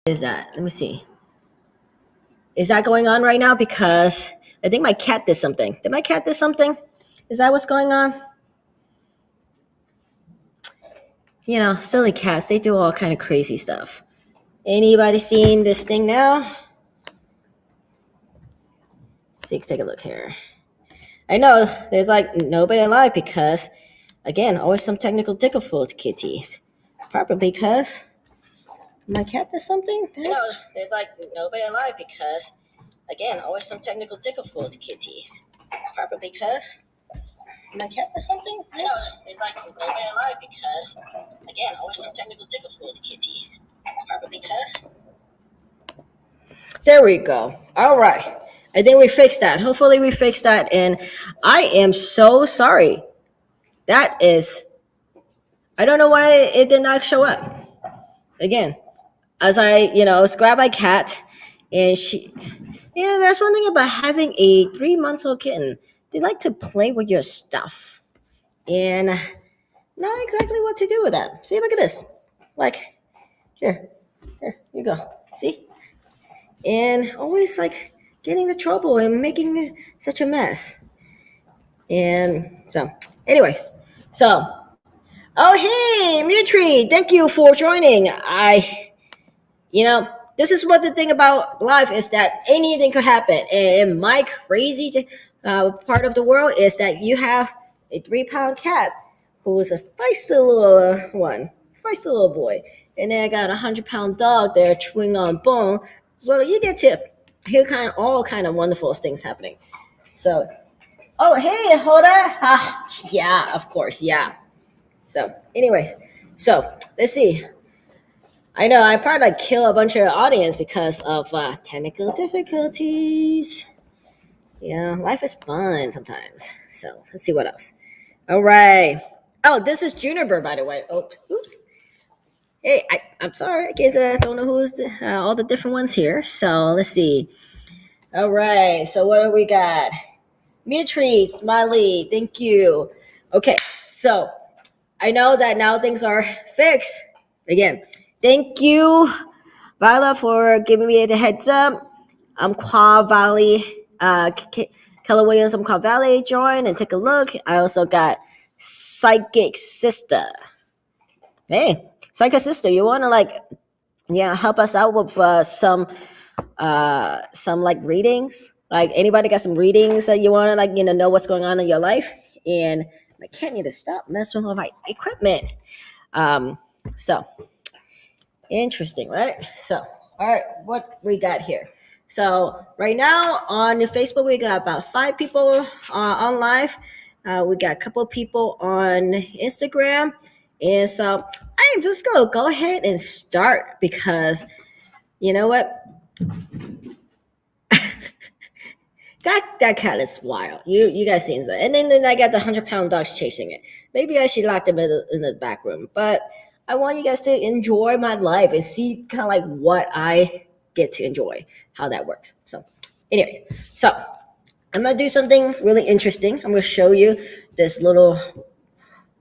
Is that? Let me see. Is that going on right now? Because I think my cat did something. Did my cat do something? Is that what's going on? You know, silly cats. They do all kind of crazy stuff. Anybody seeing this thing now? Take a look here. I know there's like nobody alive because, again, always some technical difficulties. Probably because my cat did something. I know there's like nobody alive because, Again, always some technical difficulties. Probably because my cat does something. I know it's like nobody alive because again, always some technical difficulties. Probably because. There we go. All right. I think we fixed that. Hopefully we fixed that. And I am so sorry. That is I don't know why it did not show up. Again, as I grab my cat and that's one thing about having a 3 months old kitten. They like to play with your stuff. And not exactly what to do with that. See, look at this. Like, here you go. See? And always like getting into trouble and making such a mess. And so, anyways, so, oh, hey, Mutri, thank you for joining. This is what the thing about life is that anything could happen. And my crazy part of the world is that you have a 3 pound cat who is a feisty little feisty little boy. And then I got a 100 pound dog there chewing on bone. So you get to hear all kind of wonderful things happening. So, oh, hey, Hoda. Yeah, of course, yeah. So, anyways, let's see. I know I probably kill a bunch of audience because of technical difficulties. Yeah, life is fun sometimes. So let's see what else. All right. Oh, this is Juniper, by the way. Oh, oops. Hey, I'm sorry. I can't, don't know who's all the different ones here. So let's see. All right. So what do we got? Mitri, Smiley, thank you. Okay. So I know that now things are fixed. Again, thank you, Viola, for giving me the heads up. I'm Quad Valley, Keller Williams, I'm Quad Valley. Join and take a look. I also got Psychic Sister. Hey, Psychic Sister, you want to help us out with some like readings? Like anybody got some readings that you want to know what's going on in your life? And I can't need to stop messing with my equipment. So interesting, right? So, all right, what we got here? So right now on Facebook, we got about 5 people on live. We got a couple people on Instagram, and so I am just gonna go ahead and start because you know what? That cat is wild. You guys seen that? And then I got the 100 pound dogs chasing it. Maybe I should lock them in the back room. But I want you guys to enjoy my life and see kind of like what I get to enjoy, how that works. So, anyway, I'm gonna do something really interesting. I'm gonna show you this little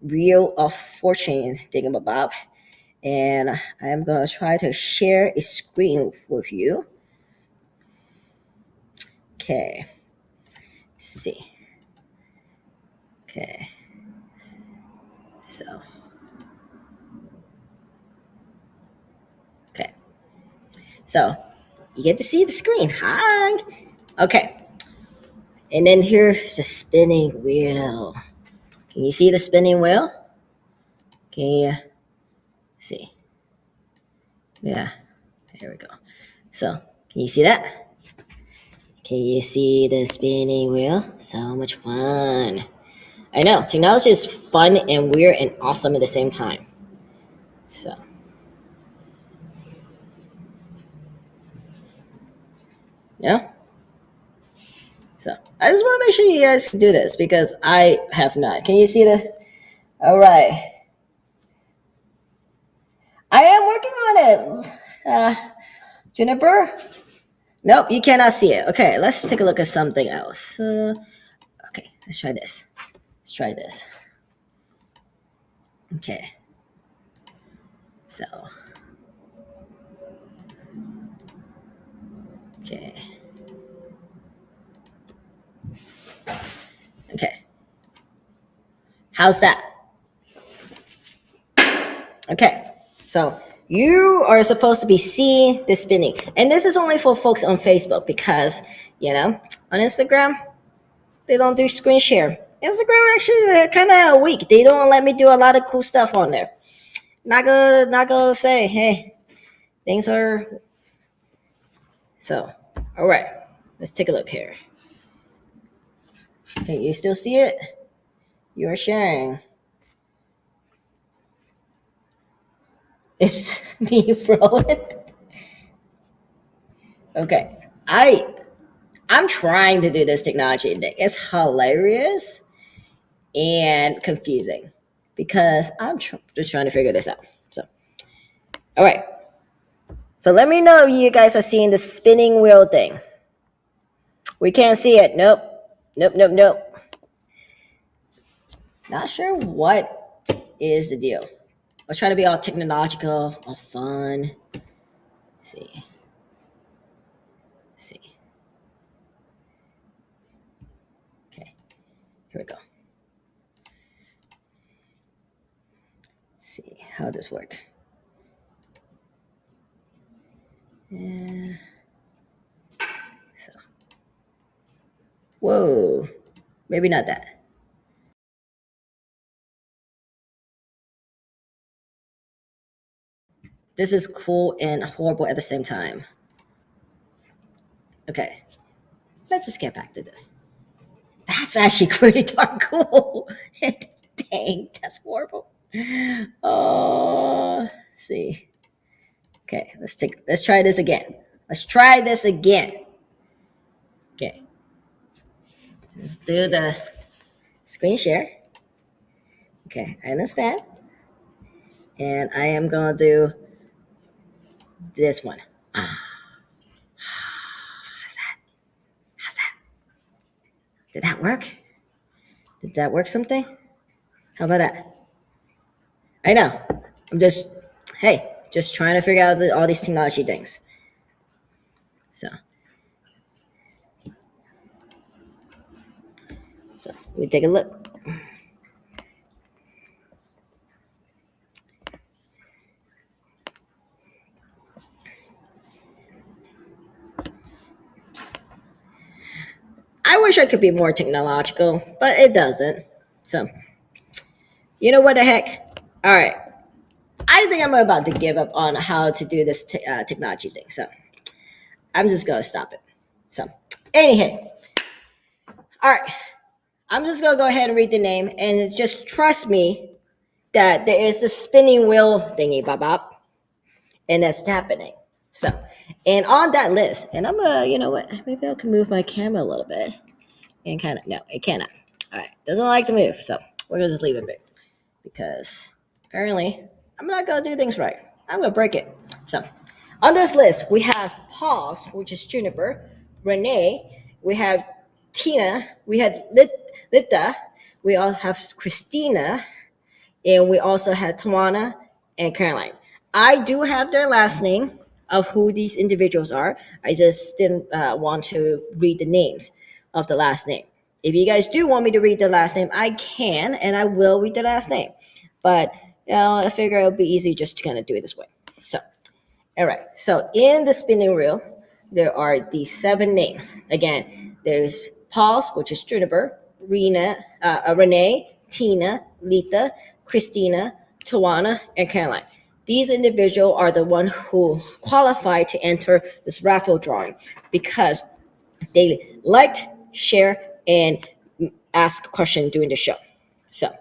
Wheel of Fortune thingamabob, and I am gonna try to share a screen with you. Okay. See. Okay. So. Okay. So you get to see the screen. Hi. Okay. And then here's the spinning wheel. Can you see the spinning wheel? Can you see? Yeah. There we go. So can you see that? Can you see the spinning wheel? So much fun. I know. Technology is fun and weird and awesome at the same time. So. Yeah. So I just want to make sure you guys can do this because I have not. Can you see the? All right. I am working on it. Juniper? Nope, you cannot see it. Okay, let's take a look at something else. Okay, let's try this. Let's try this. Okay. So. Okay. Okay. How's that? Okay. So you are supposed to be seeing the spinning. And this is only for folks on Facebook because, on Instagram, they don't do screen share. Instagram actually kind of weak. They don't let me do a lot of cool stuff on there. Not gonna say, hey, things are so. All right. Let's take a look here. Can you still see it? You are sharing. It's me, bro. Okay. I'm trying to do this technology thing. It's hilarious and confusing because just trying to figure this out. So, all right. So let me know if you guys are seeing the spinning wheel thing. We can't see it. Nope. Nope, nope, nope. Not sure what is the deal. I was trying to be all technological, all fun. Let's see. Let's see. Okay. Here we go. Let's see how this work. Yeah. So. Whoa. Maybe not that. This is cool and horrible at the same time. Okay. Let's just get back to this. That's actually pretty darn cool. Dang, that's horrible. Oh, let's see. Okay, let's try this again. Let's try this again. Okay. Let's do the screen share. Okay, I understand. And I am gonna do this one. How's that? How's that? Did that work? Did that work something? How about that? I know. I'm just, hey, just trying to figure out all these technology things. So, let me take a look. I wish I could be more technological, but it doesn't. So, you know what the heck? All right. I think I'm about to give up on how to do this technology thing. So, I'm just going to stop it. So, anyhow, all right. I'm just going to go ahead and read the name and just trust me that there is this spinning wheel thingy bop bop, and that's happening. So, and on that list, and I'm going to, you know what? Maybe I can move my camera a little bit and kind of, no, it cannot. All right. Doesn't like to move. So, we're going to just leave it big because apparently I'm not going to do things right. I'm going to break it. So, on this list, we have Pause, which is Juniper, Renee, we have Tina, we have Lita, we also have Christina, and we also have Tawana and Caroline. I do have their last name of who these individuals are. I just didn't want to read the names of the last name. If you guys do want me to read the last name, I can, and I will read the last name. But I figure it would be easy just to kind of do it this way. So, all right. So in the spinning wheel, there are these 7 names. Again, there's Pause, which is Juniper, Renee, Tina, Lita, Christina, Tawana, and Caroline. These individuals are the one who qualify to enter this raffle drawing because they liked, share, and ask a question during the show. So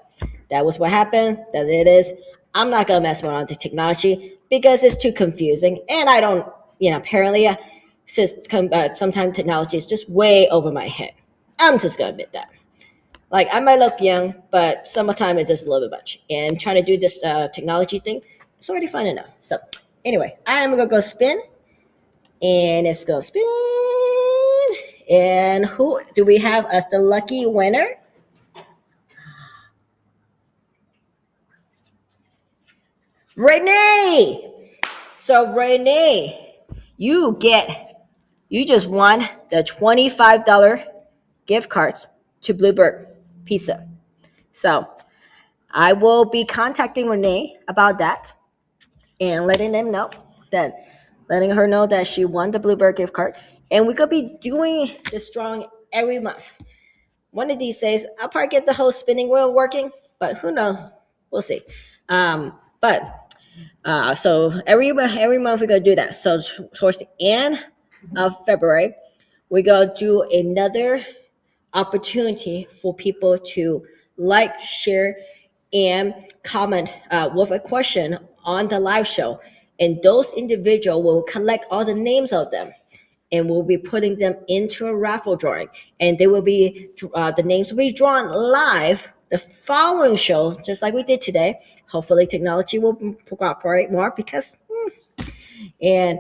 that was what happened. That it is. I'm not gonna mess around with the technology because it's too confusing, and I don't. Apparently, sometimes technology is just way over my head. I'm just gonna admit that. Like I might look young, but summertime is just a little bit much. And trying to do this technology thing, it's already fun enough. So anyway, I am gonna go spin, and it's gonna spin. And who do we have as the lucky winner? Renee. So Renee, you just won the $25 gift cards to Bluebird Pizza. So I will be contacting Renee about that and letting her know that she won the Bluebird gift card. And we're gonna be doing this drawing every month. One of these days, I'll probably get the whole spinning wheel working, but who knows? We'll see. So every month we're gonna do that. So towards the end of February, we're gonna do another opportunity for people to like, share, and comment with a question on the live show. And those individuals will collect all the names of them and we'll be putting them into a raffle drawing. And they will be the names will be drawn live the following show, just like we did today. Hopefully, technology will cooperate more because and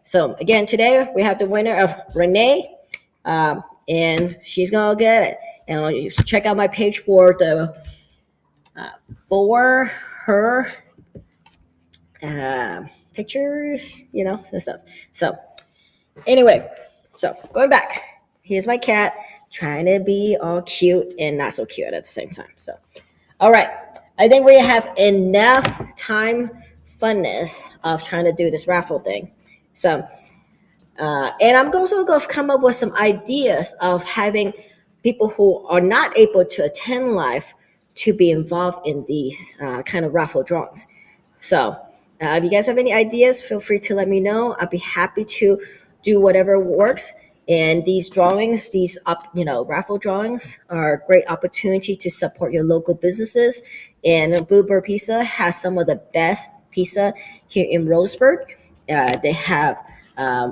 so again today we have the winner of Renee, and she's gonna get it. And you check out my page for her pictures, and stuff. So anyway, so going back, here's my cat trying to be all cute and not so cute at the same time. So, all right, I think we have enough time funness of trying to do this raffle thing. So, and I'm also going to come up with some ideas of having people who are not able to attend live to be involved in these kind of raffle drawings. So, if you guys have any ideas, feel free to let me know. I'll be happy to do whatever works. And these drawings, raffle drawings, are a great opportunity to support your local businesses. And Bluebird Pizza has some of the best pizza here in Roseburg. They have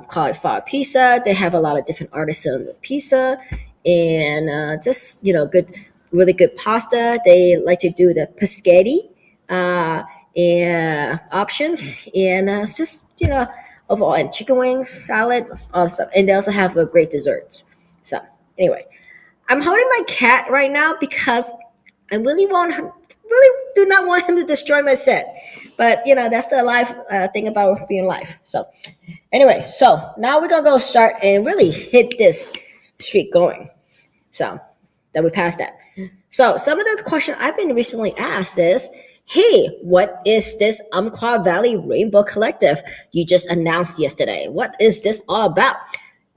cauliflower pizza. They have a lot of different artisan pizza, and just good, really good pasta. They like to do the paschetti and options, and it's just overall, and chicken wings, salad, all stuff. And they also have great desserts. So anyway, I'm holding my cat right now because I really do not want him to destroy my set. But that's the life thing about being live. So anyway, so now we're gonna go start and really hit this streak going. So that we passed that. So some of the question I've been recently asked is, hey, what is this Umpqua Valley Rainbow Collective you just announced yesterday? What is this all about?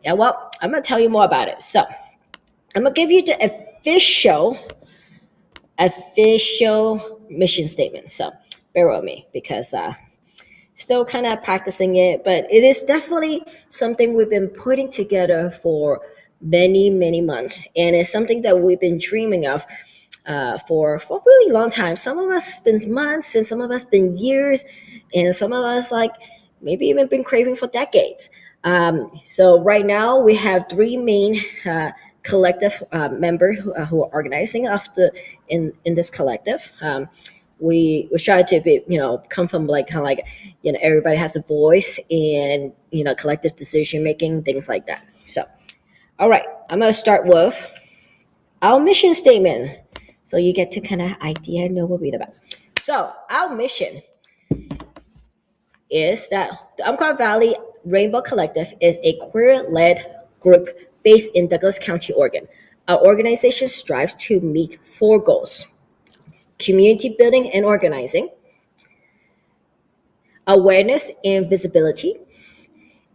Yeah, well, I'm gonna tell you more about it. So I'm gonna give you the official mission statement. So bear with me because still kind of practicing it, but it is definitely something we've been putting together for many, many months. And it's something that we've been dreaming of for a really long time. Some of us been months and some of us been years, and some of us like maybe even been craving for decades. So right now we have three main collective members who are organizing in this collective. We try to be come from like kind of like everybody has a voice and collective decision making, things like that. So all right, I'm gonna start with our mission statement, so you get to kind of idea know what we're about. So our mission is that the Umpqua Valley Rainbow Collective is a queer-led group based in Douglas County, Oregon. Our organization strives to meet four goals: community building and organizing, awareness and visibility,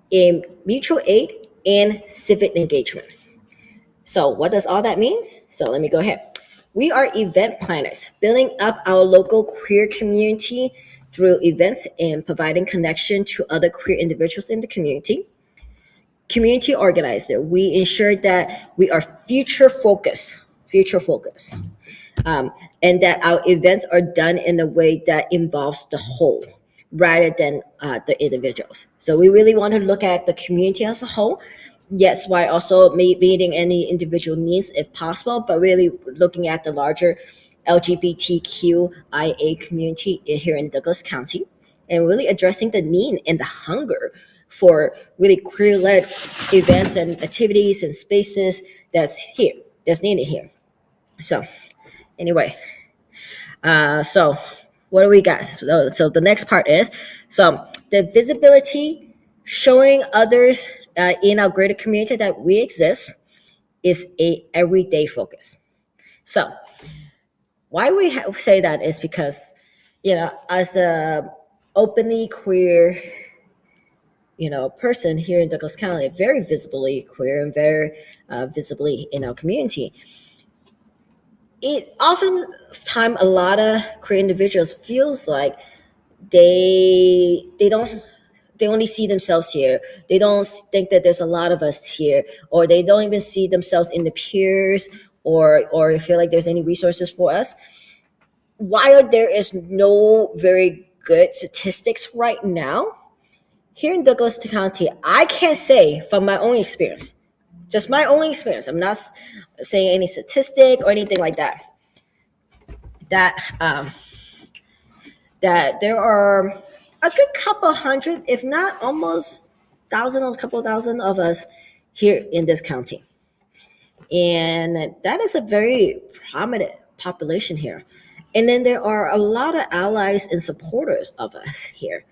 in mutual aid, and civic engagement. So what does all that mean? So let me go ahead. We are event planners, building up our local queer community through events and providing connection to other queer individuals in the community. Community organizer, we ensure that we are future focused, and that our events are done in a way that involves the whole rather than the individuals. So we really want to look at the community as a whole. Yes, while also meeting any individual needs if possible, but really looking at the larger LGBTQIA community here in Douglas County, and really addressing the need and the hunger for really queer-led events and activities and spaces that's needed here. So anyway, so what do we got? So the next part is the visibility, showing others in our greater community that we exist, is a everyday focus. So why we say that is because as a openly queer person here in Douglas County, very visibly queer and very visibly in our community, it oftentimes a lot of queer individuals feels like they don't they only see themselves here. They don't think that there's a lot of us here, or they don't even see themselves in the peers, or feel like there's any resources for us. While there is no very good statistics right now here in Douglas County, I can't say from my own experience, just my own experience. I'm not saying any statistic or anything like that. That that there are a good couple hundred, if not almost thousand, or a couple thousand of us here in this county, and that is a very prominent population here. And then there are a lot of allies and supporters of us here.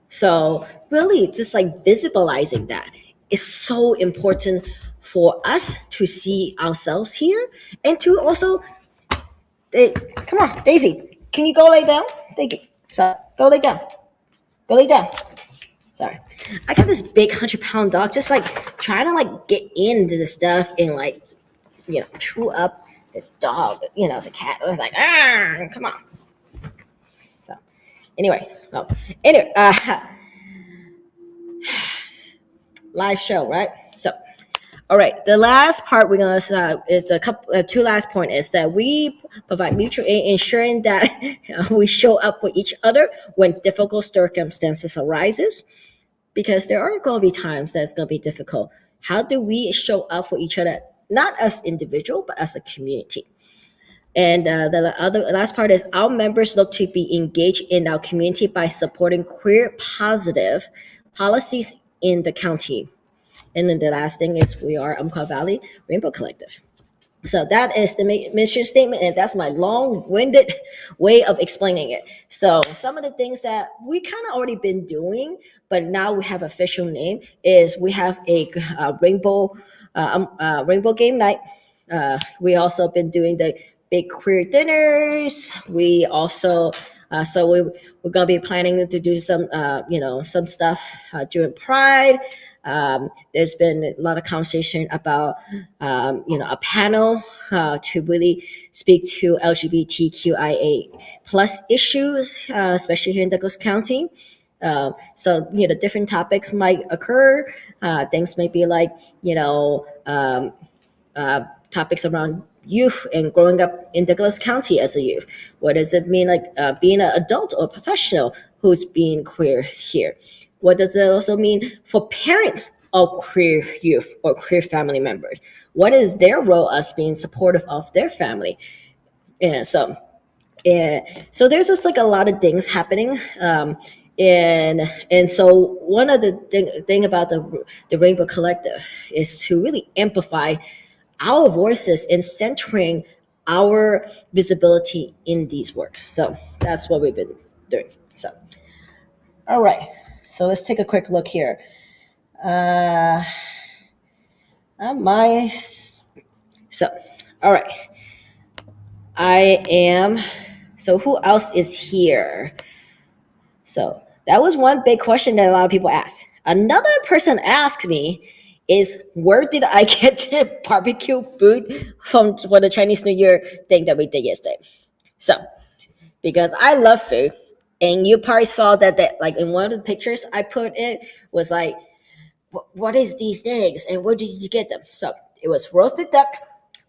So really, just like visibilizing that is so important for us to see ourselves here, and to also, come on, Daisy, can you go lay down? Thank you. So go lay down. Go lay down. Sorry. I got this big 100-pound dog, just like trying to like get into the stuff and like, chew up the dog. The cat was like, come on. So anyway, live show, right? So, all right. The last part we're gonna it's a couple. Two last point is that we provide mutual aid, ensuring that we show up for each other when difficult circumstances arises, because there are going to be times that it's going to be difficult. How do we show up for each other, not as individual, but as a community? And the other last part is our members look to be engaged in our community by supporting queer positive policies in the county. And then the last thing is we are Umpqua Valley Rainbow Collective. So that is the mission statement, and that's my long-winded way of explaining it. So some of the things that we kind of already been doing, but now we have official name, is we have a rainbow game night. We also been doing the big queer dinners. We also we're gonna be planning to do some stuff during Pride. There's been a lot of conversation about a panel to really speak to LGBTQIA plus issues, especially here in Douglas County. So different topics might occur. Things may be like topics around youth and growing up in Douglas County as a youth. What does it mean, like being an adult or professional who's being queer here? What does it also mean for parents of queer youth or queer family members? What is their role as being supportive of their family? And so there's just like a lot of things happening. And so one of the thing about the Rainbow Collective is to really amplify our voices and centering our visibility in these works. So that's what we've been doing. So, all right. So let's take a quick look here. My so all right. I am. So who else is here? So that was one big question that a lot of people asked. Another person asked me is, where did I get the barbecue food from for the Chinese New Year thing that we did yesterday? So because I love food, and you probably saw that like in one of the pictures I put it was like, what is these things and where did you get them? So it was roasted duck,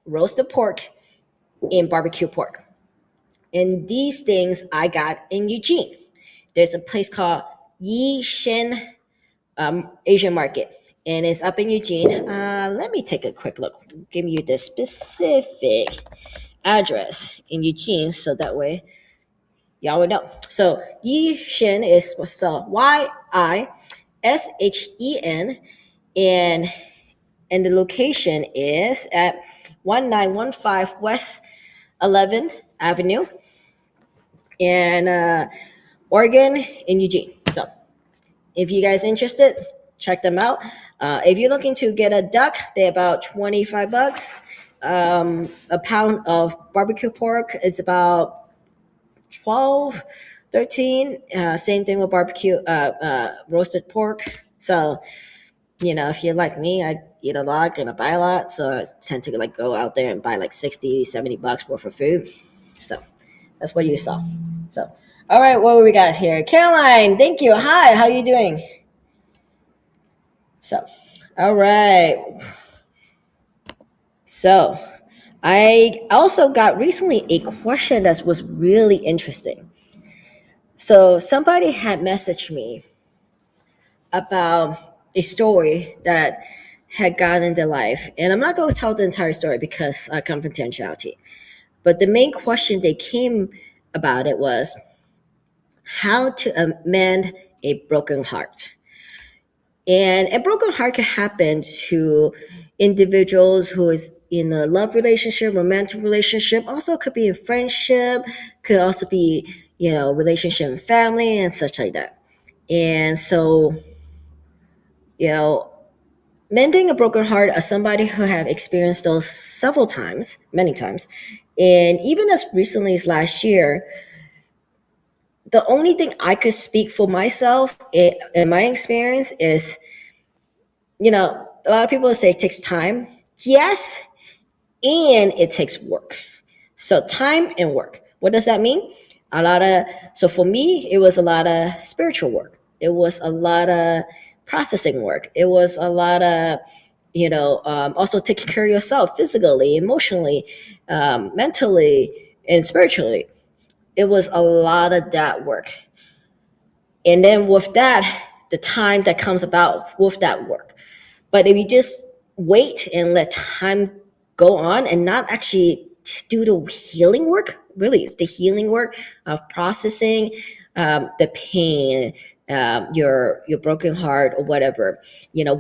roasted pork, and barbecue pork. And these things I got in Eugene. There's a place called Yi Shen Asian Market, and it's up in Eugene. Let me take a quick look. Give you the specific address in Eugene, so that way y'all would know. So Yi Shen is spelled YISHEN, and the location is at 1915 West 11th Avenue in Oregon in Eugene. So if you guys interested, check them out. If you're looking to get a duck, they're about $25. A pound of barbecue pork is about 12, 13. Same thing with barbecue roasted pork. So if you're like me, I eat a lot, gonna buy a lot, so I tend to like go out there and buy like 60, $70 worth of food. So that's what you saw. So all right, what we got here? Caroline, thank you. Hi, how you doing? So, all right. So, I also got recently a question that was really interesting. So, somebody had messaged me about a story that had gone into life, and I'm not going to tell the entire story because confidentiality. But the main question they came about it was how to amend a broken heart. And a broken heart can happen to individuals who is in a love relationship, romantic relationship, also could be in friendship, could also be, relationship and family and such like that. And so, you know, mending a broken heart as somebody who have experienced those several times, many times, and even as recently as last year, the only thing I could speak for myself in my experience is, a lot of people say it takes time. Yes, and it takes work. So time and work. What does that mean? A lot of so for me, it was a lot of spiritual work. It was a lot of processing work. It was a lot of also taking care of yourself physically, emotionally, mentally, and spiritually. It was a lot of that work. And then with that, the time that comes about with that work. But if you just wait and let time go on and not actually do the healing work, really, it's the healing work of processing the pain, your broken heart or whatever. Not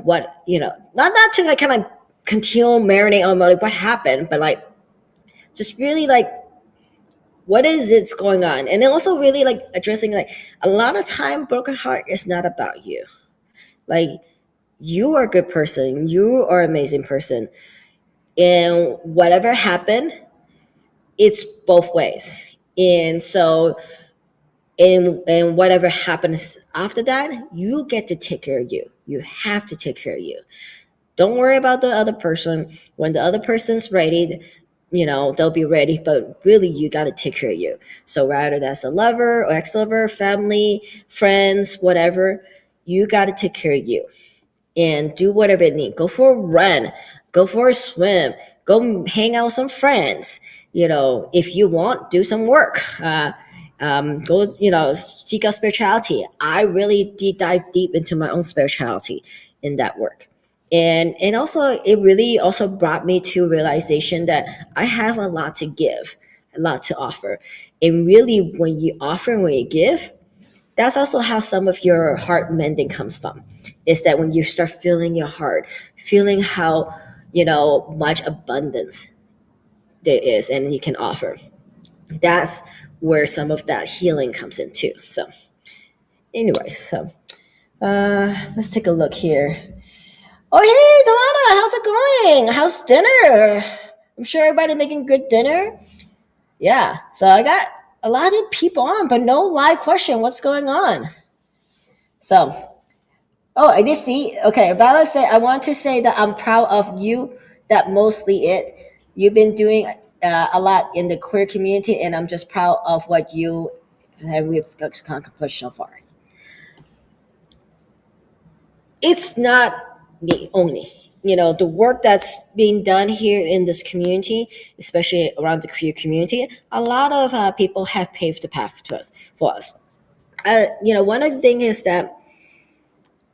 to like kind of continue marinate on like what happened, but like just really like what is it's going on, and then also really like addressing like a lot of time broken heart is not about you. Like you are a good person, you are an amazing person, and whatever happened, it's both ways. And so, and whatever happens after that, you get to take care of you. You have to take care of you. Don't worry about the other person. When the other person's ready, they'll be ready. But really, you got to take care of you. So rather that's a lover or ex-lover, family, friends, whatever, you got to take care of you and do whatever it needs. Go for a run, go for a swim, go hang out with some friends. If you want, do some work. Go, seek out spirituality. I really dive deep into my own spirituality in that work. And also it really also brought me to realization that I have a lot to give, a lot to offer. And really when you offer and when you give, that's also how some of your heart mending comes from, is that when you start feeling your heart, feeling how much abundance there is and you can offer, that's where some of that healing comes in too. So anyway, so let's take a look here. Oh hey Dorana, how's it going? How's dinner? I'm sure everybody making good dinner. Yeah, so I got a lot of people on but no live question. What's going on? So oh, I did see. Okay, Vala said, I want to say that I'm proud of you. That mostly it. You've been doing a lot in the queer community, and I'm just proud of what you have we've accomplished so far. It's not me only. The work that's being done here in this community, especially around the queer community, a lot of people have paved the path to us for us. One of the things is that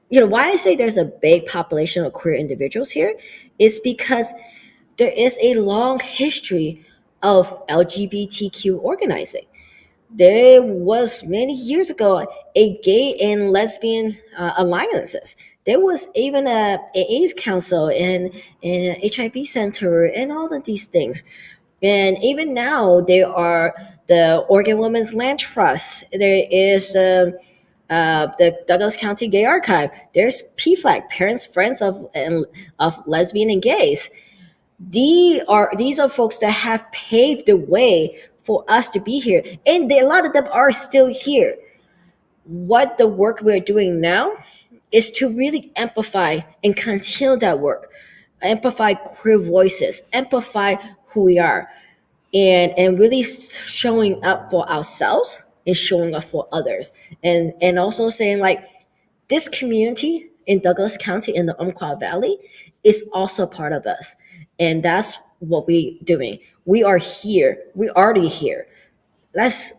why I say there's a big population of queer individuals here is because there is a long history of LGBTQ organizing. There was many years ago a gay and lesbian alliances. There was even a AIDS council and an HIV center and all of these things. And even now, there are the Oregon Women's Land Trust. There is the Douglas County Gay Archive. There's PFLAG, Parents Friends of Lesbian and Gays. These are folks that have paved the way for us to be here, and a lot of them are still here. What the work we're doing now is to really amplify and continue that work, amplify queer voices, amplify who we are, and really showing up for ourselves and showing up for others, and also saying like this community in Douglas County in the Umpqua Valley is also part of us. And that's what we doing. We are here. We already here. Let's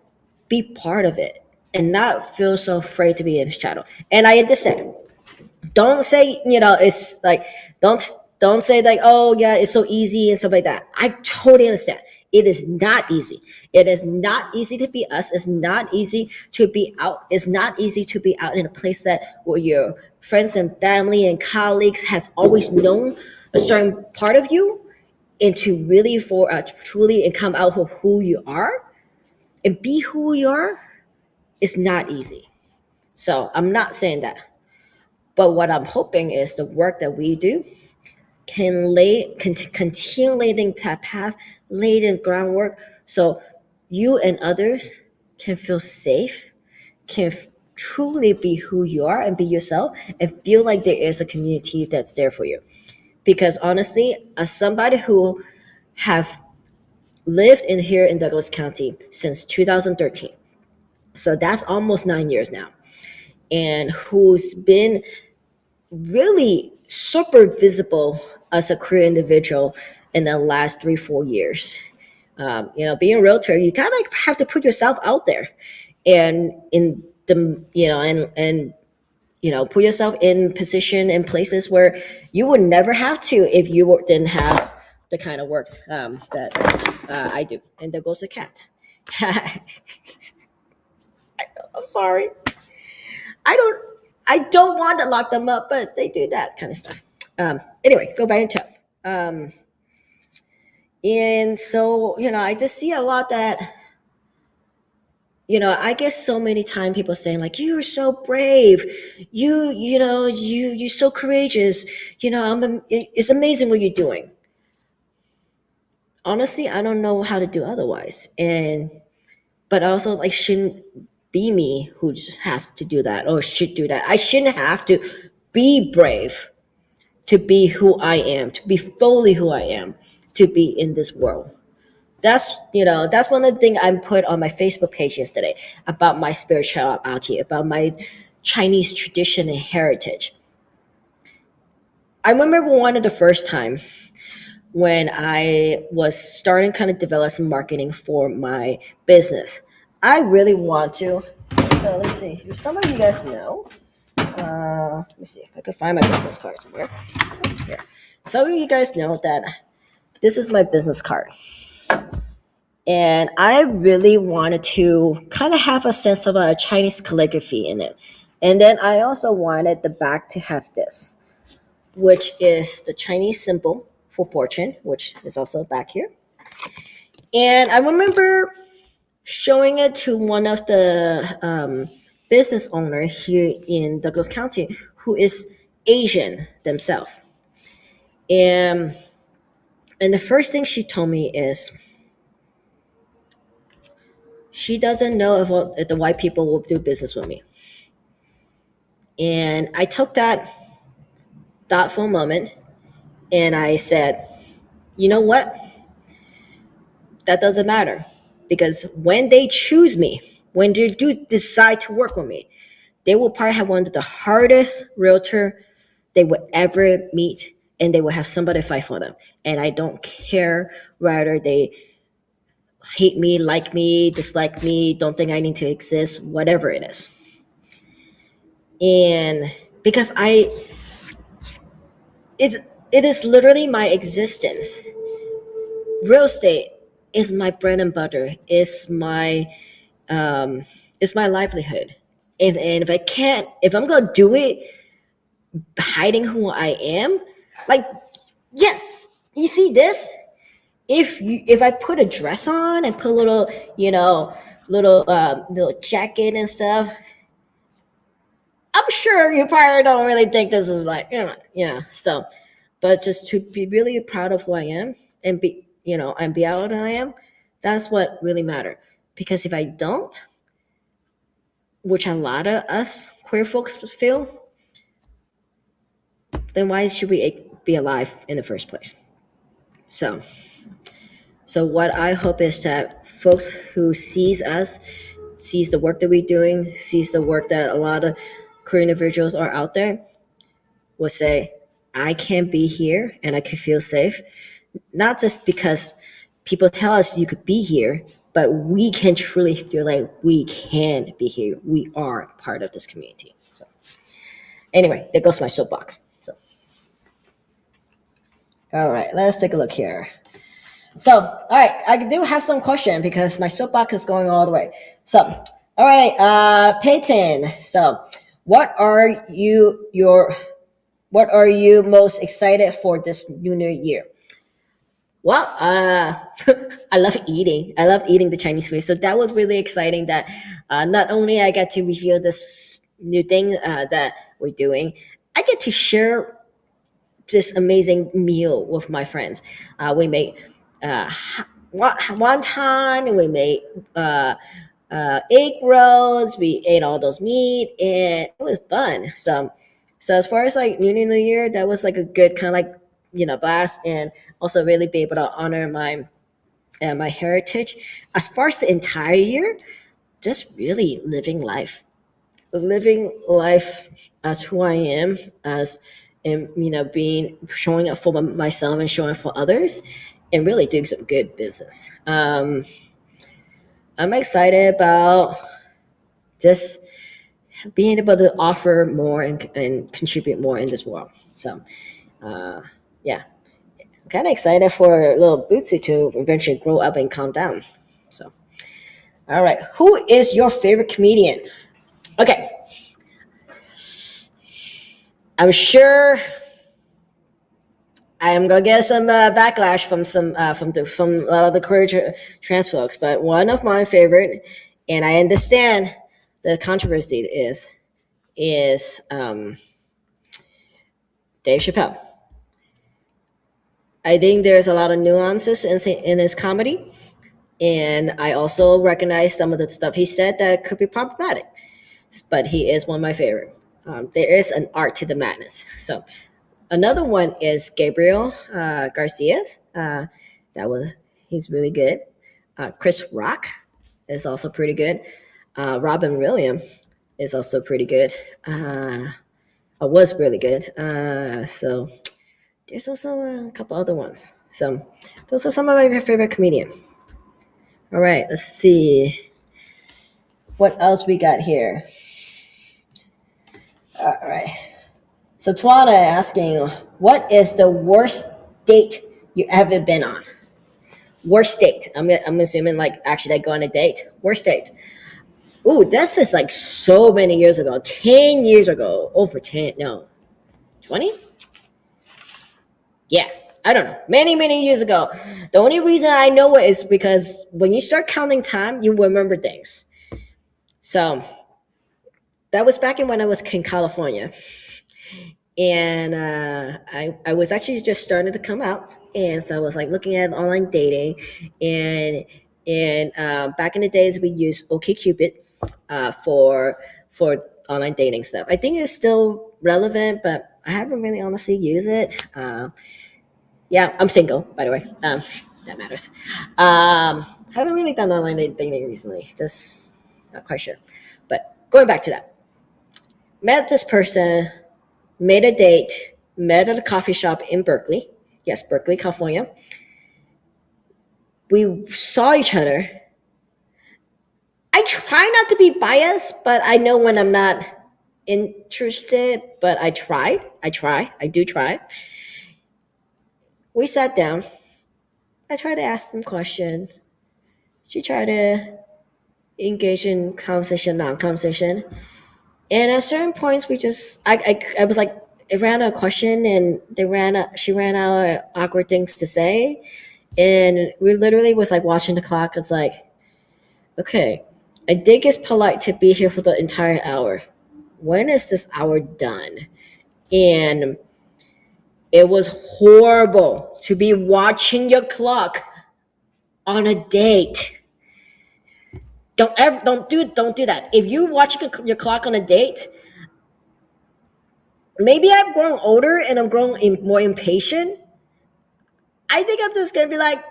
be part of it and not feel so afraid to be in shadow. And I understand. Don't say, it's like, don't don't say like, oh yeah, it's so easy and stuff like that. I totally understand. It is not easy. It is not easy to be us. It's not easy to be out. It's not easy to be out in a place that where your friends and family and colleagues has always known a certain part of you, and to really for truly and come out of who you are and be who you are is not easy. So I'm not saying that. But what I'm hoping is the work that we do can continue laying that path, lay the groundwork, so you and others can feel safe, can truly be who you are and be yourself, and feel like there is a community that's there for you. Because honestly, as somebody who have lived in here in Douglas County since 2013, so that's almost 9 years now, and who's been really super visible as a queer individual in the last 3 4 years. Being a realtor, you kind of have to put yourself out there, and in the and put yourself in position and places where you would never have to if you didn't have the kind of work that I do. And there goes the cat. I'm sorry. I don't I don't want to lock them up, but they do that kind of stuff. Anyway, go back into and so I just see a lot that I get so many times people saying like, you're so brave, you're so courageous, it's amazing what you're doing. Honestly, I don't know how to do otherwise, and but also like shouldn't be me who just has to do that or should do that. I shouldn't have to be brave to be who I am, to be fully who I am, to be in this world. That's one of the things I put on my Facebook page yesterday about my spirituality, about my Chinese tradition and heritage. I remember one of the first time when I was starting kind of develop some marketing for my business. I really want to. So let's see. If some of you guys know, let me see if I can find my business card somewhere. Here. Some of you guys know that this is my business card. And I really wanted to kind of have a sense of a Chinese calligraphy in it. And then I also wanted the back to have this, which is the Chinese symbol for fortune, which is also back here. And I remember showing it to one of the business owner here in Douglas County who is Asian themselves. And the first thing she told me is she doesn't know if the white people will do business with me. And I took that thoughtful moment and I said, you know what? That doesn't matter. Because when they choose me, when they do decide to work with me, they will probably have one of the hardest realtor they would ever meet, and they will have somebody fight for them. And I don't care whether they hate me, like me, dislike me, don't think I need to exist, whatever it is. And because it is literally my existence. Real estate is my bread and butter. Um, it's my livelihood. And if I'm gonna do it hiding who I am, like, yes, you see this? If I put a dress on and put a little, little jacket and stuff, I'm sure you probably don't really think this is like, so, but just to be really proud of who I am and be out who I am, that's what really matter. Because if I don't, which a lot of us queer folks feel, then why should we be alive in the first place? So, what I hope is that folks who sees us, sees the work that we're doing, sees the work that a lot of queer individuals are out there, will say, I can't be here and I could feel safe, not just because people tell us you could be here, but we can truly feel like we can be here. We are part of this community. So anyway, there goes my soapbox. So all right, let's take a look here. So, all right, I do have some question because my soapbox is going all the way. So, all right, Peyton. So, what are what are you most excited for this New Year? Well, I love eating. I loved eating the Chinese food, so that was really exciting. That not only I get to reveal this new thing that we're doing, I get to share this amazing meal with my friends. We made uh, wonton, and we made uh, egg rolls. We ate all those meat, and it was fun. So as far as like New Year, that was like a good kind of like blast, and also really be able to honor my heritage. As far as the entire year, just really living life as who I am, as and being showing up for myself and showing up for others, and really doing some good business. I'm excited about just being able to offer more and contribute more in this world. So, uh, yeah, I'm kind of excited for little Bootsy to eventually grow up and calm down. So, all right, who is your favorite comedian? Okay, I'm sure I am gonna get some backlash from the career trans folks, but one of my favorite, and I understand the controversy is Dave Chappelle. I think there's a lot of nuances in his comedy, and I also recognize some of the stuff he said that could be problematic. But he is one of my favorite. There is an art to the madness. So another one is Gabriel Garcia. That was he's really good. Chris Rock is also pretty good. Robin Williams is also pretty good. Was really good. So there's also a couple other ones. So those are some of my favorite comedians. All right, let's see what else we got here. All right. So Twana asking, what is the worst date you ever been on? Worst date. I'm assuming like actually I go on a date. Worst date. Ooh, this is like so many years ago. 10 years ago. Over 10. No. 20? Yeah. I don't know. Many years ago. The only reason I know it is because when you start counting time, you remember things. So that was back in when I was in California. And I was actually just starting to come out, and so I was like looking at online dating, and back in the days we used OkCupid for online dating stuff. I think it's still relevant, but I haven't really honestly used it. Yeah, I'm single, by the way. That matters. Haven't really done online dating recently. Just not quite sure. But going back to that, met this person, made a date, met at a coffee shop in Berkeley. Yes, Berkeley, California. We saw each other. I try not to be biased, but I know when I'm not interested, but I try. I do try. We sat down. I tried to ask them questions. She tried to engage in conversation, non-conversation. And at certain points, I was like, it ran out of question, and she ran out of awkward things to say. And we literally was like watching the clock. It's like, okay, I think it's polite to be here for the entire hour. When is this hour done? And it was horrible to be watching your clock on a date. Don't do that. If you watch your clock on a date, maybe I've grown older and I'm grown more impatient. I think I'm just gonna be like,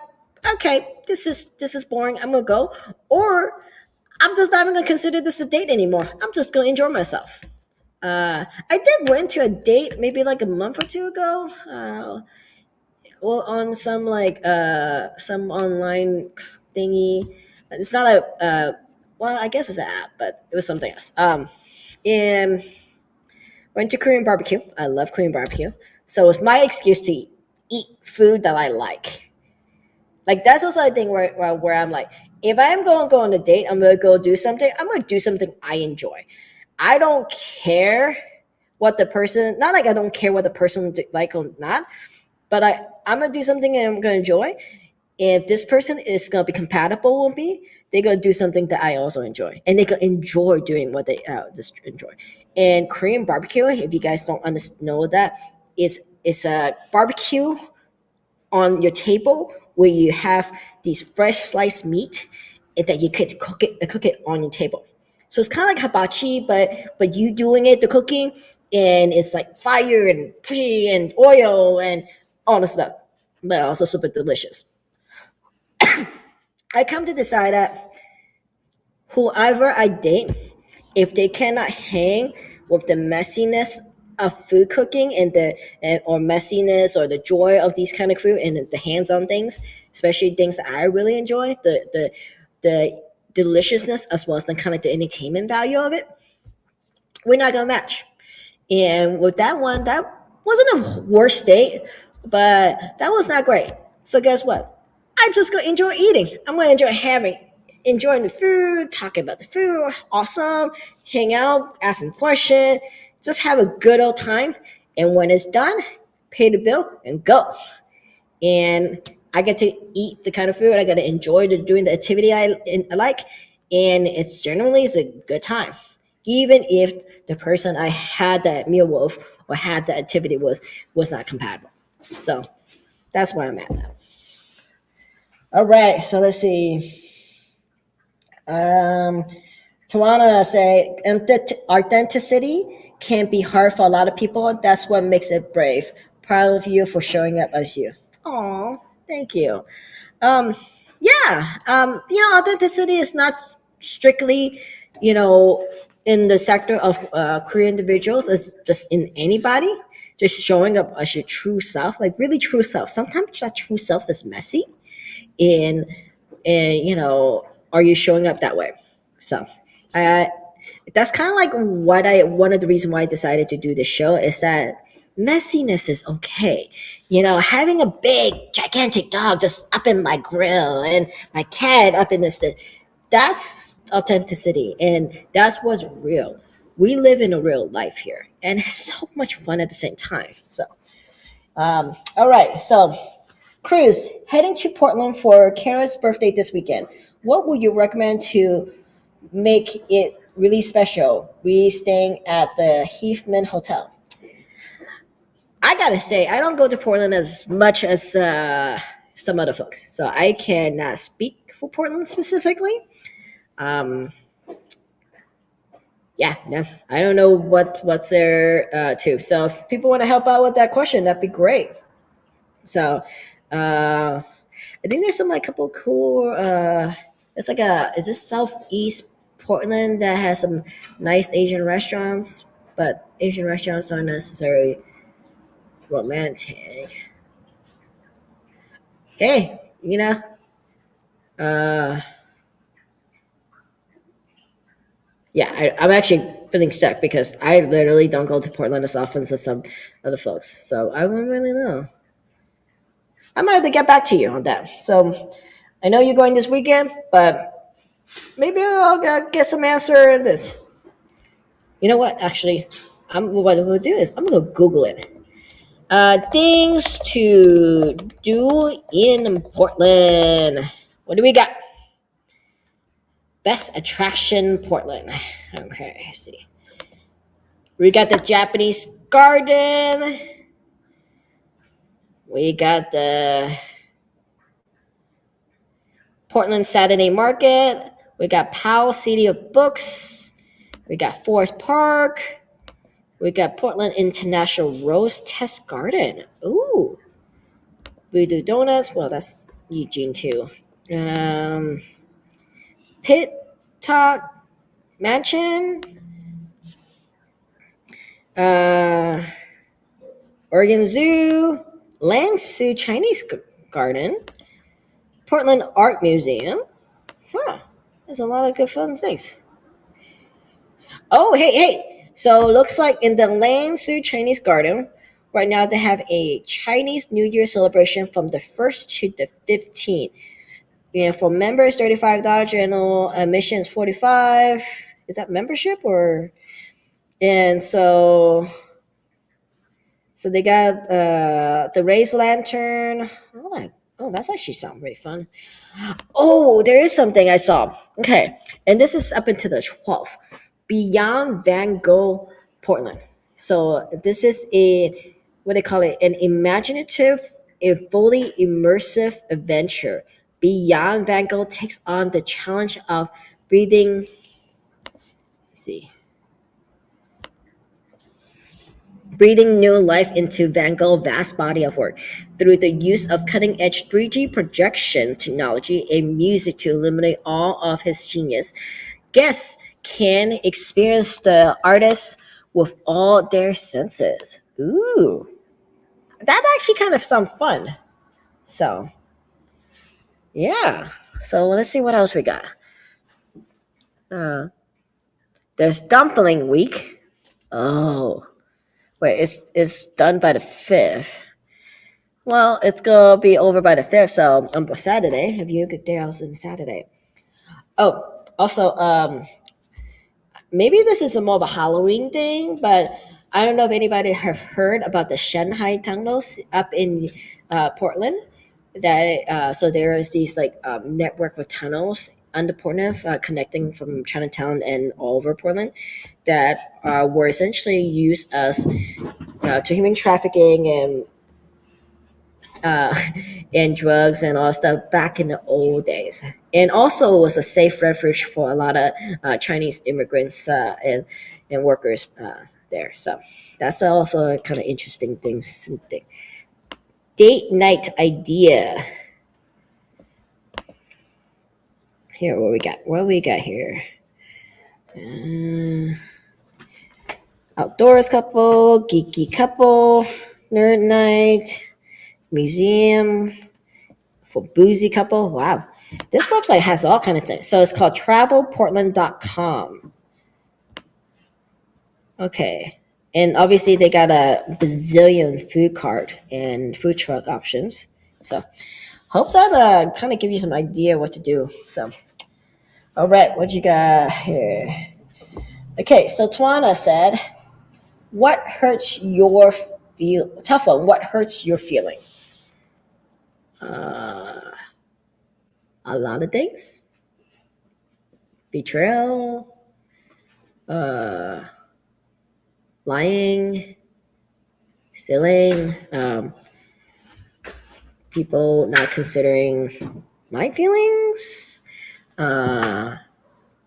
okay, this is boring. I'm gonna go, or I'm just not even gonna consider this a date anymore. I'm just gonna enjoy myself. I did went to a date maybe like a month or two ago. Well, on some online thingy. It's not a well, I guess it's an app, but it was something else. And went to Korean barbecue. I love Korean barbecue, so it was my excuse to eat food that I like. Like that's also a thing where I'm like, if I am going to go on a date, I'm gonna go do something. I'm gonna do something I enjoy. I don't care what the person. Not like I don't care what the person like or not, but I'm gonna do something that I'm gonna enjoy. If this person is gonna be compatible with me, they're gonna do something that I also enjoy, and they gonna enjoy doing what they just enjoy. And Korean barbecue, if you guys don't know that, it's a barbecue on your table where you have these fresh sliced meat and that you could cook it on your table. So it's kind of like hibachi, but you doing it, the cooking, and it's like fire and oil and all the stuff, but also super delicious. I come to decide that whoever I date, if they cannot hang with the messiness of food cooking or messiness or the joy of these kind of food and the hands-on things, especially things that I really enjoy, the deliciousness as well as the kind of the entertainment value of it, we're not gonna match. And with that one, that wasn't a worst date, but that was not great. So guess what? I'm just gonna enjoy eating. I'm gonna enjoying the food, talking about the food, awesome, hang out, ask some questions, just have a good old time. And when it's done, pay the bill and go. And I get to eat the kind of food I get to enjoy doing the activity I like, and it's generally is a good time, even if the person I had that meal with or had the activity was not compatible. So that's where I'm at now. All right, so let's see. Um, Tawana say authenticity can be hard for a lot of people. That's what makes it brave. Proud of you for showing up as you. Oh, thank you. Um, yeah, authenticity is not strictly, you know, in the sector of queer individuals. It's just in anybody, just showing up as your true self, like really true self. Sometimes that true self is messy, and are you showing up that way? So, I that's kind of like one of the reasons why I decided to do this show is that messiness is okay. Having a big gigantic dog just up in my grill and my cat up in this, that's authenticity, and that's what's real. We live in a real life here, and it's so much fun at the same time. So all right, so Cruz, heading to Portland for Kara's birthday this weekend. What would you recommend to make it really special? We staying at the Heathman Hotel. I gotta say, I don't go to Portland as much as some other folks, so I cannot speak for Portland specifically. Um, yeah, no, I don't know what's there too. So if people want to help out with that question, that'd be great. So I think there's some like couple cool. It's like is this Southeast Portland that has some nice Asian restaurants, but Asian restaurants aren't necessarily romantic. Hey, uh, yeah, I'm actually feeling stuck because I literally don't go to Portland as often as some other folks, so I don't really know. I might have to get back to you on that. So I know you're going this weekend, but maybe I'll get some answer in this. You know what? Actually, what I'm gonna do is I'm gonna Google it. Things to do in Portland. What do we got? Best attraction Portland. Okay, let's see. We got the Japanese Garden. We got the Portland Saturday Market. We got Powell City of Books. We got Forest Park. We got Portland International Rose Test Garden. Ooh. Voodoo Donuts. Well, that's Eugene too. Um, Pit Talk Mansion. uh, Oregon Zoo, Lansu Chinese Garden, Portland Art Museum. Huh. There's a lot of good fun things. Oh, hey, hey. So looks like in the Lansu Chinese Garden, right now they have a Chinese New Year celebration from the 1st to the 15th. Yeah, for members, $35 general admission is 45. Is that membership or? And so they got the raised lantern. Oh, that's actually sound really fun. Oh, there is something I saw. Okay, and this is up until the 12th. Beyond Van Gogh, Portland. So this is a what they call it, an imaginative, a fully immersive adventure. Beyond Van Gogh takes on the challenge of breathing. Let's see. Breathing new life into Van Gogh's vast body of work through the use of cutting-edge 3D projection technology and music to illuminate all of his genius. Guests can experience the artist with all their senses. Ooh, that actually kind of sounds fun. So, yeah. So let's see what else we got. Uh, there's Dumpling Week. Oh, wait, it's done by the 5th. Well, it's gonna be over by the 5th, so on Saturday. If you get there, I was on Saturday. Oh, also, maybe this is a more of a Halloween thing, but I don't know if anybody have heard about the Shanghai tunnels up in Portland. That so there is these like network of tunnels under Portland, connecting from Chinatown and all over Portland, that were essentially used as to human trafficking uh, and drugs and all stuff back in the old days. And also, it was a safe refuge for a lot of Chinese immigrants and workers there. So that's also a kind of interesting thing. Date night idea. Here, what we got? What we got here? Uh, Outdoors couple, geeky couple, nerd night, museum, for boozy couple. Wow. This website has all kind of things. So it's called travelportland.com. Okay. And obviously they got a bazillion food cart and food truck options. So hope that kind of give you some idea what to do. So all right, what you got here? Okay, so Twana said, what hurts your feel tough one, what hurts your feeling? Uh a lot of things. Betrayal, uh lying, stealing, people not considering my feelings, uh,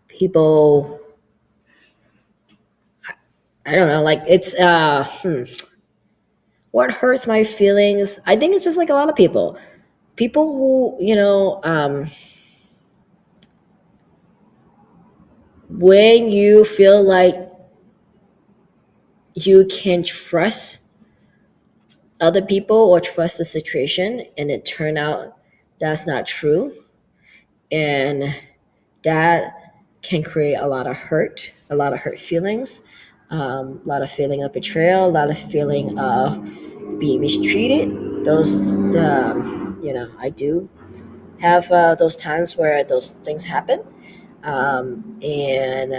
people, I don't know, like it's, what hurts my feelings? I think it's just like a lot of people. People who, when you feel like you can trust other people or trust the situation and it turn out that's not true, and that can create a lot of hurt feelings, a lot of feeling of betrayal, a lot of feeling of being mistreated. Those, I do have those times where those things happen, and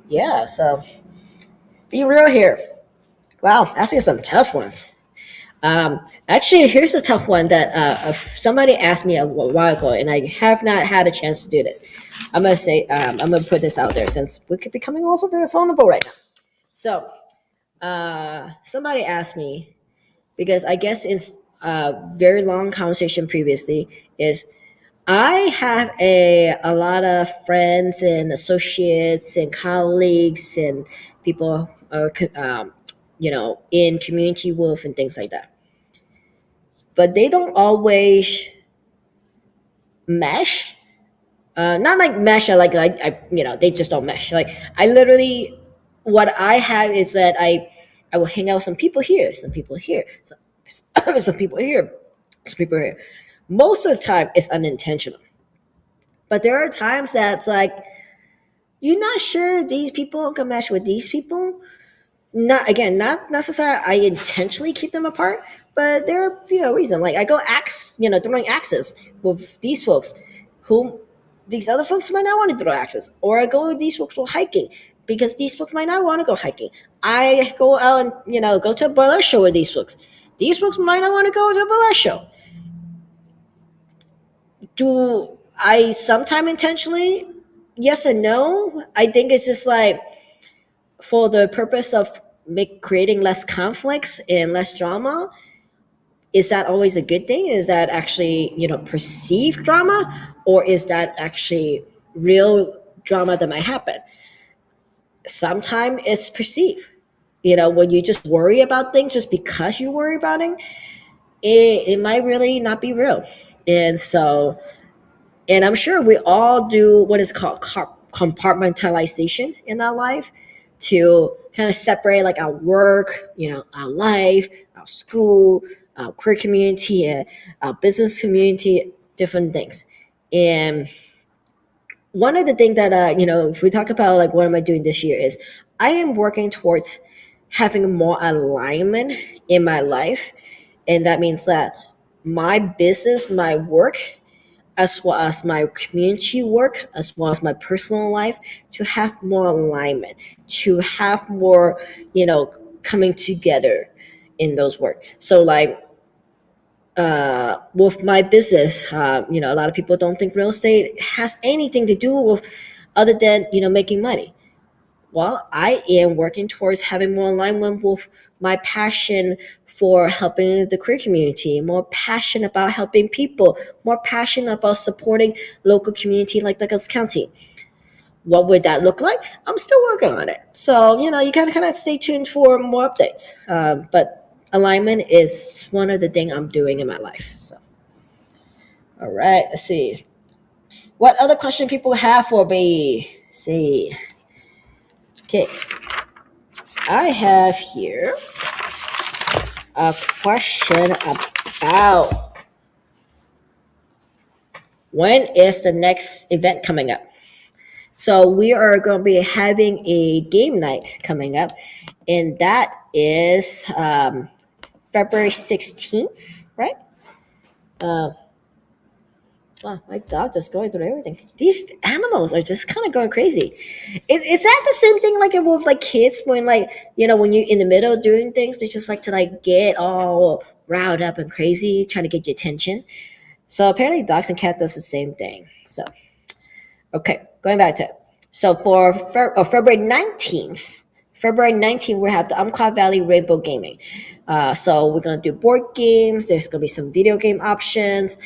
yeah. So be real here. Wow, asking some tough ones. Actually, here's a tough one that somebody asked me a while ago, and I have not had a chance to do this. I'm gonna say, I'm gonna put this out there since we could be becoming also very vulnerable right now. So, somebody asked me, because I guess in a very long conversation previously, is I have a lot of friends and associates and colleagues and people in community wolf and things like that, but they don't always mesh. Not like mesh, like I they just don't mesh. Like I literally what I have is that I will hang out with some people here, some people here, some people here, some people here. Most of the time, it's unintentional, but there are times that's like you're not sure these people can mesh with these people. Not again, not necessarily I intentionally keep them apart, but there are reason. Like I go axe, throwing axes with these folks, whom these other folks might not want to throw axes, or I go with these folks for hiking because these folks might not want to go hiking. I go out and go to a burlesque show with these folks. These folks might not want to go to a burlesque show. Do I sometime intentionally? Yes and no. I think it's just like for the purpose of creating less conflicts and less drama. Is that always a good thing? Is that actually perceived drama, or is that actually real drama that might happen? Sometimes it's perceived. When you just worry about things just because you worry about it might really not be real. And so, and I'm sure we all do what is called compartmentalization in our life to kind of separate like our work, our life, our school, our queer community, our business community, different things. And one of the things that if we talk about like what am I doing this year is I am working towards having more alignment in my life, and that means that my business, my work, as well as my community work, as well as my personal life, to have more alignment, to have more, coming together in those work. So like with my business, a lot of people don't think real estate has anything to do with other than making money. Well, I am working towards having more alignment with my passion for helping the queer community, more passion about helping people, more passion about supporting local community like Douglas County. What would that look like? I'm still working on it. So, you gotta kind of stay tuned for more updates. But alignment is one of the things I'm doing in my life. So, all right, let's see. What other question people have for me? Let's see. Okay. I have here a question about when is the next event coming up. So we are going to be having a game night coming up, and that is February 16th, right? Uh, wow, my dog just going through everything. These animals are just kind of going crazy. Is that the same thing like with like kids when like when you're in the middle of doing things, they just like to like get all riled up and crazy, trying to get your attention. So apparently, dogs and cats does the same thing. So okay, going back to it. So for February 19th, we have the Umpqua Valley Rainbow Gaming. So we're going to do board games. There's going to be some video game options,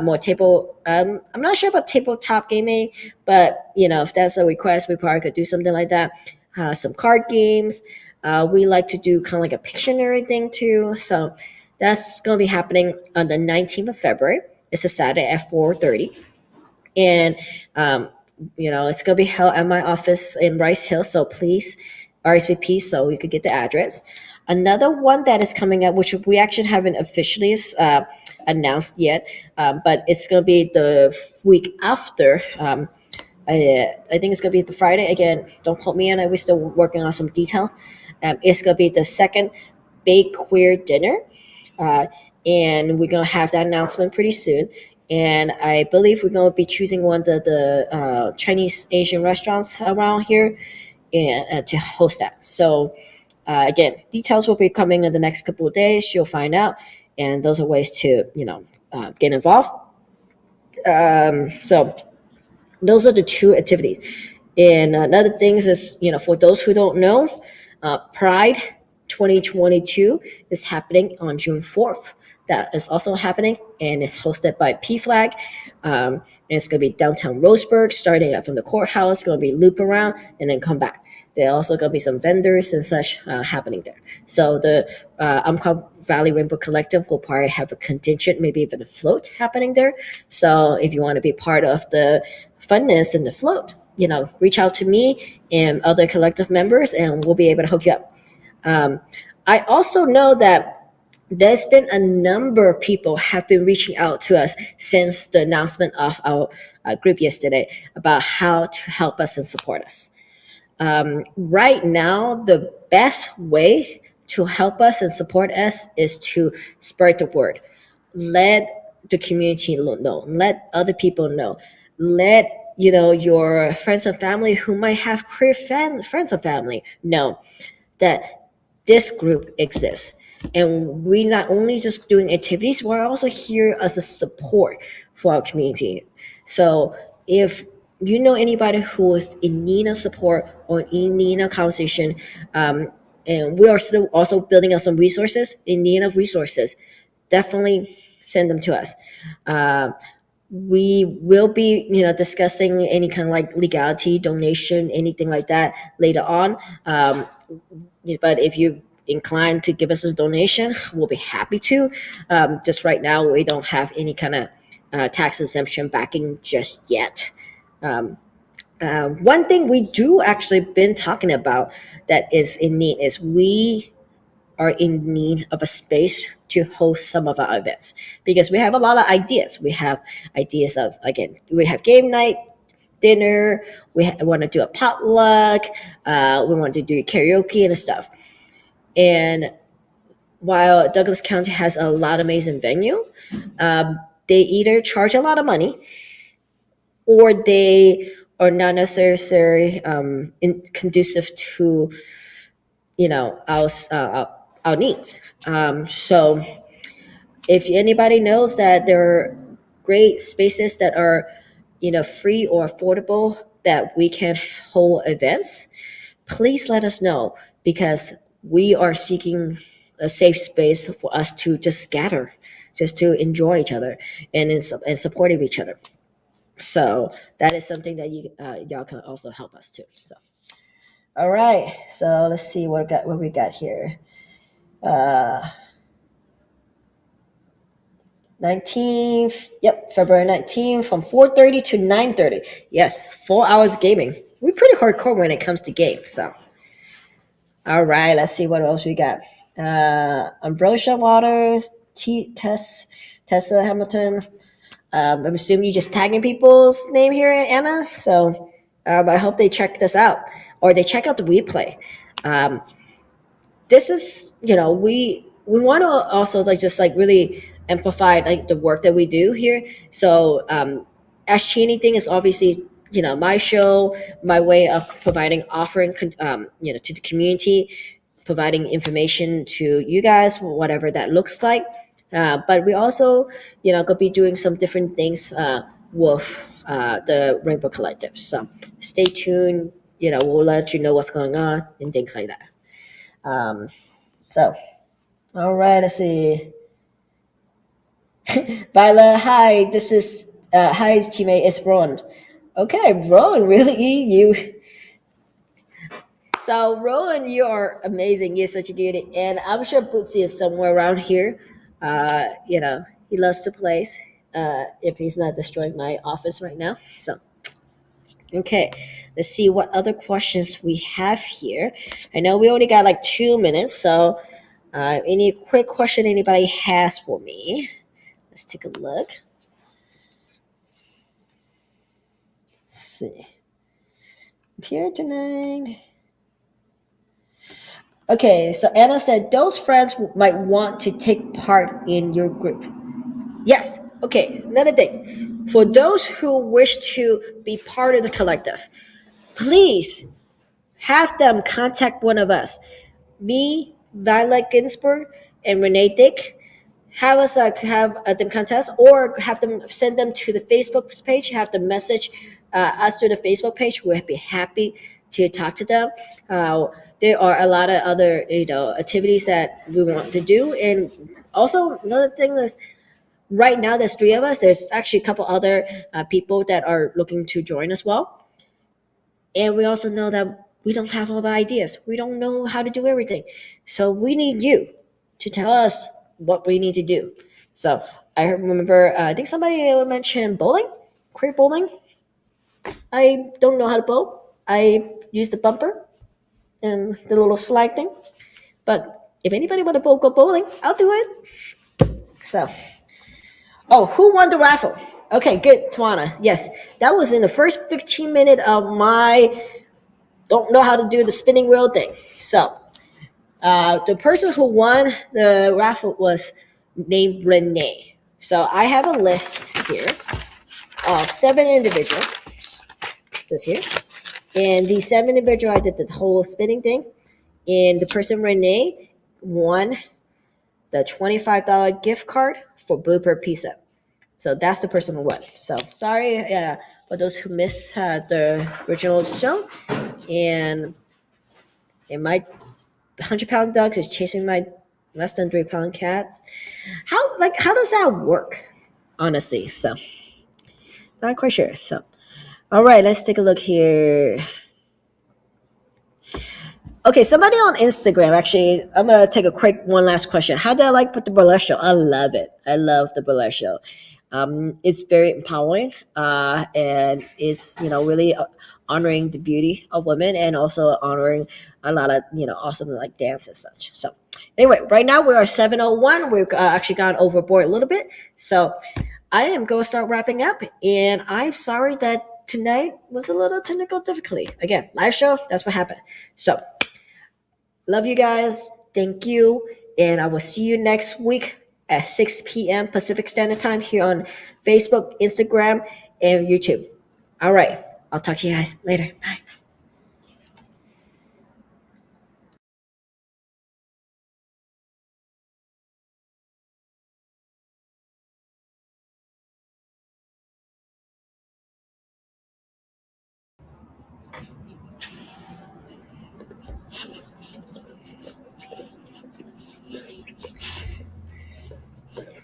more table. I'm not sure about tabletop gaming, but if that's a request, we probably could do something like that. Some card games. We like to do kind of like a Pictionary thing too. So that's going to be happening on the 19th of February. It's a Saturday at 4:30. And it's gonna be held at my office in Rice Hill. So please RSVP so you could get the address. Another one that is coming up, which we actually haven't officially announced yet, but it's gonna be the week after. I think it's gonna be the Friday again. Don't quote me on it. We're still working on some details. It's gonna be the second Big Queer Dinner, uh, and we're gonna have that announcement pretty soon. And I believe we're gonna be choosing one of the Chinese Asian restaurants around here, and to host that. So again, details will be coming in the next couple of days. You'll find out, and those are ways to get involved. So those are the two activities. And another thing is, for those who don't know, Pride 2022 is happening on June 4th. That is also happening, and it's hosted by PFLAG. And it's going to be downtown Roseburg, starting from the courthouse, going to be loop around and then come back. There are also going to be some vendors and such happening there. So the Umpqua Valley Rainbow Collective will probably have a contingent, maybe even a float happening there. So if you want to be part of the funness and the float, reach out to me and other collective members, and we'll be able to hook you up. um, I also know that there's been a number of people have been reaching out to us since the announcement of our group yesterday about how to help us and support us. Right now, the best way to help us and support us is to spread the word. Let the community know. Let other people know. Let your friends and family who might have queer friends and family know that this group exists. And we not only just doing activities, we're also here as a support for our community. So if you know anybody who is in need of support or in need of conversation, and we are still also building up some resources, in need of resources, definitely send them to us. Uh, we will be discussing any kind of like legality, donation, anything like that later on. But if you inclined to give us a donation, we'll be happy to. Just right now, we don't have any kind of tax exemption backing just yet. Um, One thing we do actually been talking about that is in need is we are in need of a space to host some of our events, because we have a lot of ideas. We have ideas of, again, we have game night, dinner, want to do a potluck, we want to do karaoke and stuff. And while Douglas County has a lot of amazing venue, they either charge a lot of money or they are not necessarily conducive to our needs. So if anybody knows that there are great spaces that are free or affordable that we can hold events, please let us know, because we are seeking a safe space for us to just gather, just to enjoy each other and supportive each other. So that is something that y'all can also help us too. So all right, so let's see what we got here. Uh, 19th, yep, February 19th from 4:30 to 9:30. Yes, 4 hours gaming. We're pretty hardcore when it comes to games. So all right, let's see what else we got. Ambrosia Waters, Tessa Hamilton. I'm assuming you just tagging people's name here, Anna. So I hope they check this out, or they check out the replay. Um, this is, we want to also like just like really amplify like the work that we do here. So Ask Cheney thing is obviously my show, my way of providing offering to the community, providing information to you guys, whatever that looks like. But we also could be doing some different things with the Rainbow Collective. So stay tuned. We'll let you know what's going on and things like that. um, so, all right, let's see. Viola, hi, this is, hi, Chime, it's Ron. Okay, Ron, really? You. So, Rowan, you are amazing. You're such a cutie. And I'm sure Bootsy is somewhere around here. He loves to play if he's not destroying my office right now. So, okay, let's see what other questions we have here. I know we only got like 2 minutes, so any quick question anybody has for me? Let's take a look. Let's see. I'm here tonight. Okay, so Anna said those friends might want to take part in your group. Yes. Okay, another thing. For those who wish to be part of the collective, please have them contact one of us. Me, Violet Ginsburg, and Renee Dick. Have us have them contact us, or have them send them to the Facebook page. Have them message us through the Facebook page. We'll be happy to talk to them. Uh, there are a lot of other activities that we want to do, and also another thing is right now there's three of us. There's actually a couple other people that are looking to join as well, and we also know that we don't have all the ideas. We don't know how to do everything. So we need you to tell us what we need to do. So I remember, I think somebody mentioned bowling, queer bowling. I don't know how to bowl. I use the bumper and the little slide thing. But if anybody want to bowl, go bowling, I'll do it. So, oh, who won the raffle? Okay, good, Tawana. Yes, that was in the first 15 minutes of my don't know how to do the spinning wheel thing. So, the person who won the raffle was named Renee. So I have a list here of 7 individuals. Just here. And these 7 individuals, I did the whole spinning thing. And the person Renee won the $25 gift card for Bluebird Pizza. So that's the person who won. So sorry for those who missed the original show. And my 100-pound dogs is chasing my less than 3-pound cats. How does that work? Honestly, so not quite sure. So all right, let's take a look here. Okay, somebody on Instagram, actually, I'm gonna take a quick one last question. How did I like the burlesque show? I love it. I love the burlesque show. It's very empowering, and it's really honoring the beauty of women and also honoring a lot of awesome like dance and such. So anyway, right now we are 7:01. We've actually gone overboard a little bit, so I am going to start wrapping up, and I'm sorry that tonight was a little technical difficulty. Again, live show, that's what happened. So love you guys. Thank you. And I will see you next week at 6 p.m. Pacific Standard Time here on Facebook, Instagram, and YouTube. All right. I'll talk to you guys later. Bye.